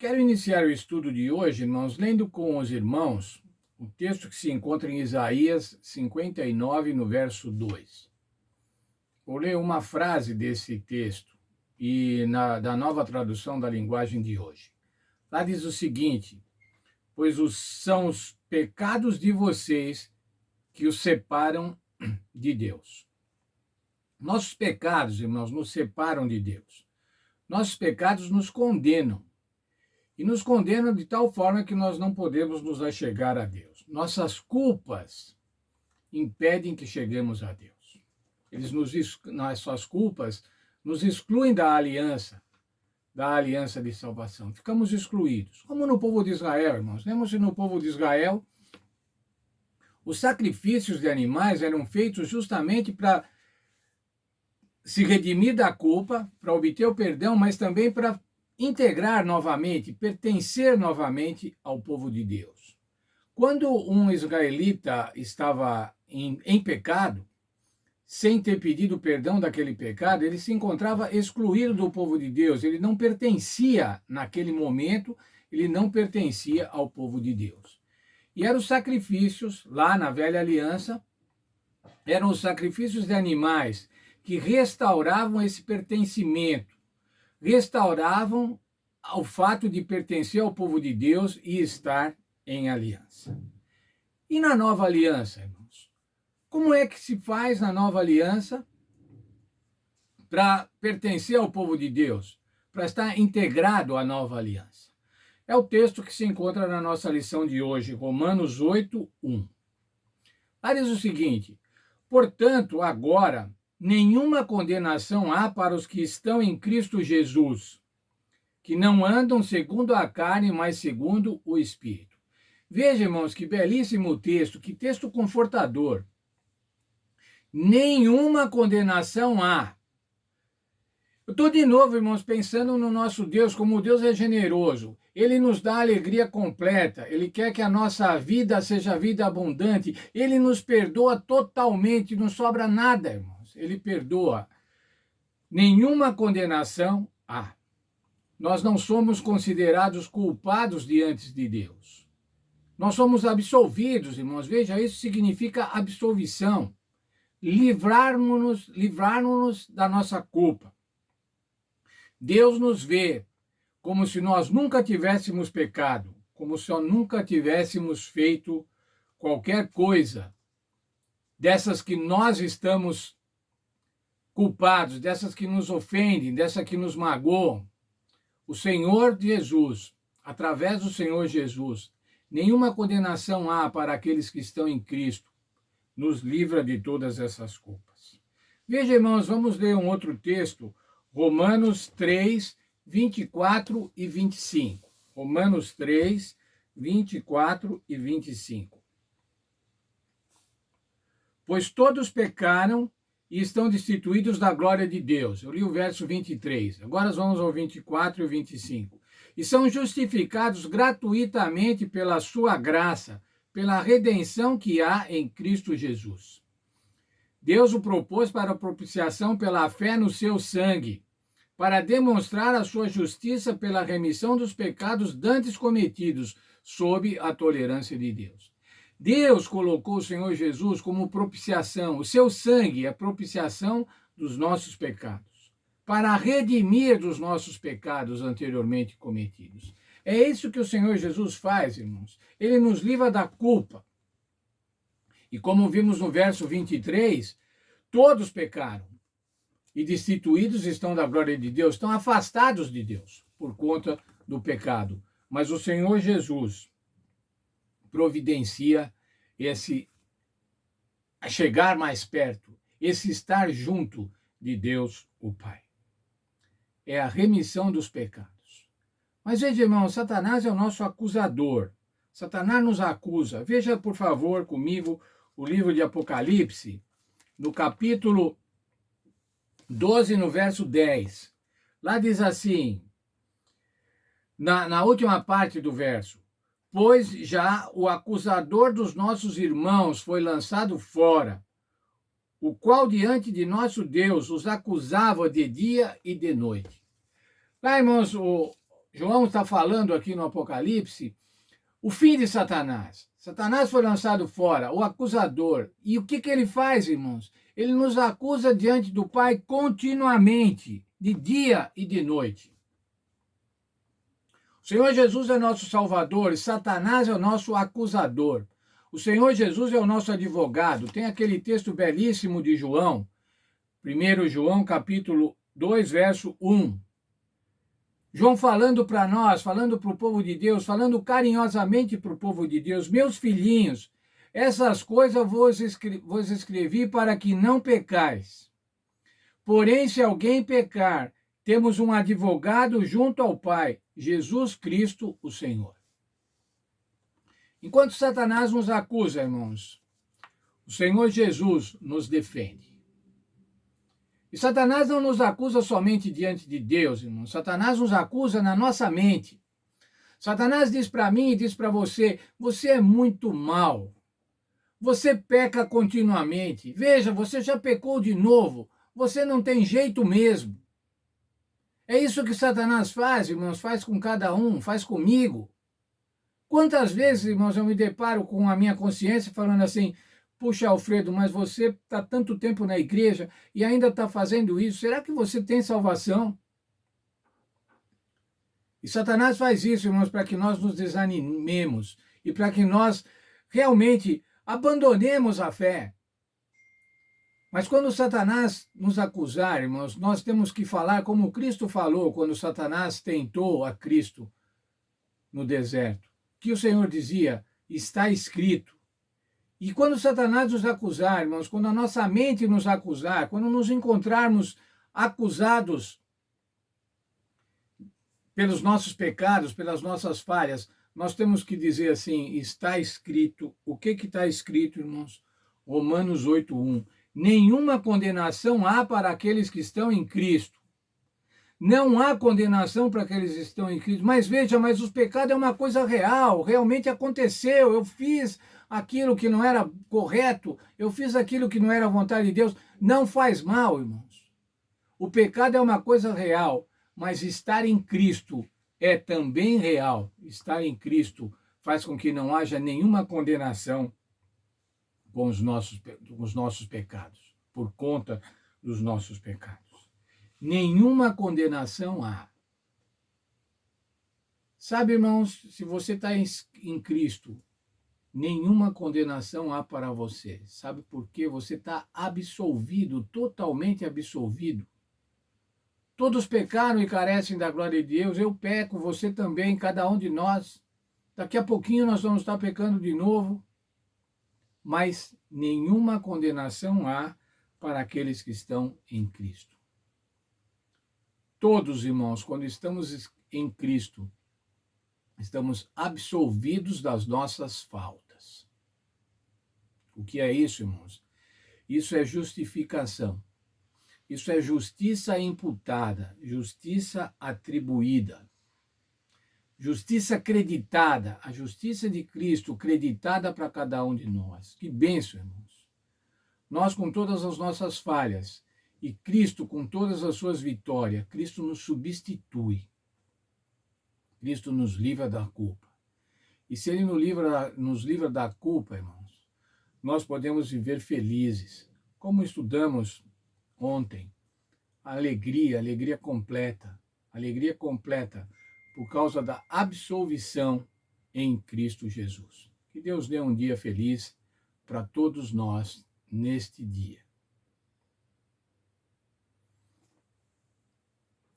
Quero iniciar o estudo de hoje, irmãos, lendo com os irmãos o texto que se encontra em Isaías 59, no verso 2. Vou ler uma frase desse texto da nova tradução da linguagem de hoje. Lá diz o seguinte: pois são os pecados de vocês que os separam de Deus. Nossos pecados, irmãos, nos separam de Deus. Nossos pecados nos condenam. E nos condenam de tal forma que nós não podemos nos achegar a Deus. Nossas culpas impedem que cheguemos a Deus. Nossas culpas nos excluem da aliança de salvação. Ficamos excluídos. Como no povo de Israel, irmãos. Lembram-se no povo de Israel? Os sacrifícios de animais eram feitos justamente para se redimir da culpa, para obter o perdão, mas também para integrar novamente, pertencer novamente ao povo de Deus. Quando um israelita estava em pecado, sem ter pedido perdão daquele pecado, ele se encontrava excluído do povo de Deus, ele não pertencia naquele momento, ele não pertencia ao povo de Deus. E eram os sacrifícios, lá na velha aliança, eram os sacrifícios de animais que restauravam esse pertencimento, restauravam o fato de pertencer ao povo de Deus e estar em aliança. E na nova aliança, irmãos? Como é que se faz na nova aliança para pertencer ao povo de Deus, para estar integrado à nova aliança? É o texto que se encontra na nossa lição de hoje, Romanos 8, 1. Lá diz o seguinte: portanto, agora, nenhuma condenação há para os que estão em Cristo Jesus, que não andam segundo a carne, mas segundo o Espírito. Veja, irmãos, que belíssimo texto, que texto confortador. Nenhuma condenação há. Eu estou de novo, irmãos, pensando no nosso Deus, como Deus é generoso. Ele nos dá alegria completa, Ele quer que a nossa vida seja vida abundante, Ele nos perdoa totalmente, não sobra nada, irmãos. Ele perdoa. Nenhuma condenação há. Nós não somos considerados culpados diante de Deus. Nós somos absolvidos, irmãos. Veja, isso significa absolvição. Livrarmos-nos da nossa culpa. Deus nos vê como se nós nunca tivéssemos pecado, como se nós nunca tivéssemos feito qualquer coisa dessas que nós estamos culpados, dessas que nos ofendem, dessas que nos magoam. O Senhor Jesus, através do Senhor Jesus, nenhuma condenação há para aqueles que estão em Cristo, nos livra de todas essas culpas. Veja, irmãos, vamos ler um outro texto, Romanos 3, 24 e 25. Romanos 3, 24 e 25. Pois todos pecaram e estão destituídos da glória de Deus. Eu li o verso 23. Agora nós vamos ao 24 e 25. E são justificados gratuitamente pela sua graça, pela redenção que há em Cristo Jesus. Deus o propôs para a propiciação pela fé no seu sangue, para demonstrar a sua justiça pela remissão dos pecados dantes cometidos sob a tolerância de Deus. Deus colocou o Senhor Jesus como propiciação, o seu sangue é a propiciação dos nossos pecados, para redimir dos nossos pecados anteriormente cometidos. É isso que o Senhor Jesus faz, irmãos. Ele nos livra da culpa. E como vimos no verso 23, todos pecaram e destituídos estão da glória de Deus, estão afastados de Deus por conta do pecado. Mas o Senhor Jesus providencia esse chegar mais perto, esse estar junto de Deus, o Pai. É a remissão dos pecados. Mas veja, irmão, Satanás é o nosso acusador. Satanás nos acusa. Veja, por favor, comigo, o livro de Apocalipse, no capítulo 12, no verso 10. Lá diz assim, na última parte do verso: pois já o acusador dos nossos irmãos foi lançado fora, o qual diante de nosso Deus os acusava de dia e de noite. Lá, irmãos, João está falando aqui no Apocalipse, o fim de Satanás. Satanás foi lançado fora, o acusador. E o que ele faz, irmãos? Ele nos acusa diante do Pai continuamente, de dia e de noite. O Senhor Jesus é nosso Salvador e Satanás é o nosso acusador. O Senhor Jesus é o nosso advogado. Tem aquele texto belíssimo de João, 1 João capítulo 2, verso 1. João falando para nós, falando para o povo de Deus, falando carinhosamente para o povo de Deus, meus filhinhos, essas coisas vos escrevi para que não pecais. Porém, se alguém pecar, temos um advogado junto ao Pai, Jesus Cristo, o Senhor. Enquanto Satanás nos acusa, irmãos, o Senhor Jesus nos defende. E Satanás não nos acusa somente diante de Deus, irmão. Satanás nos acusa na nossa mente. Satanás diz para mim e diz para você, você é muito mal. Você peca continuamente. Veja, você já pecou de novo. Você não tem jeito mesmo. É isso que Satanás faz, irmãos, faz com cada um, faz comigo. Quantas vezes, irmãos, eu me deparo com a minha consciência falando assim, puxa, Alfredo, mas você está tanto tempo na igreja e ainda está fazendo isso. Será que você tem salvação? E Satanás faz isso, irmãos, para que nós nos desanimemos e para que nós realmente abandonemos a fé. Mas quando Satanás nos acusar, irmãos, nós temos que falar como Cristo falou quando Satanás tentou a Cristo no deserto. Que o Senhor dizia, está escrito. E quando Satanás nos acusar, irmãos, quando a nossa mente nos acusar, quando nos encontrarmos acusados pelos nossos pecados, pelas nossas falhas, nós temos que dizer assim, está escrito. O que está escrito, irmãos? Romanos 8:1. Nenhuma condenação há para aqueles que estão em Cristo. Não há condenação para aqueles que estão em Cristo. Mas veja, mas os pecados é uma coisa real, realmente aconteceu. Eu fiz aquilo que não era correto, eu fiz aquilo que não era a vontade de Deus. Não faz mal, irmãos. O pecado é uma coisa real, mas estar em Cristo é também real. Estar em Cristo faz com que não haja nenhuma condenação com os nossos pecados, por conta dos nossos pecados. Nenhuma condenação há. Sabe, irmãos, se você está em Cristo, nenhuma condenação há para você. Sabe por quê? Você está absolvido, totalmente absolvido. Todos pecaram e carecem da glória de Deus. Eu peco, você também, cada um de nós. Daqui a pouquinho nós vamos estar pecando de novo. Mas nenhuma condenação há para aqueles que estão em Cristo. Todos, irmãos, quando estamos em Cristo, estamos absolvidos das nossas faltas. O que é isso, irmãos? Isso é justificação. Isso é justiça imputada, justiça atribuída. Justiça creditada, a justiça de Cristo creditada para cada um de nós. Que bênção, irmãos. Nós com todas as nossas falhas e Cristo com todas as suas vitórias, Cristo nos substitui. Cristo nos livra da culpa. E se Ele nos livra da culpa, irmãos, nós podemos viver felizes. Como estudamos ontem, alegria completa. Alegria completa por causa da absolvição em Cristo Jesus. Que Deus dê um dia feliz para todos nós neste dia.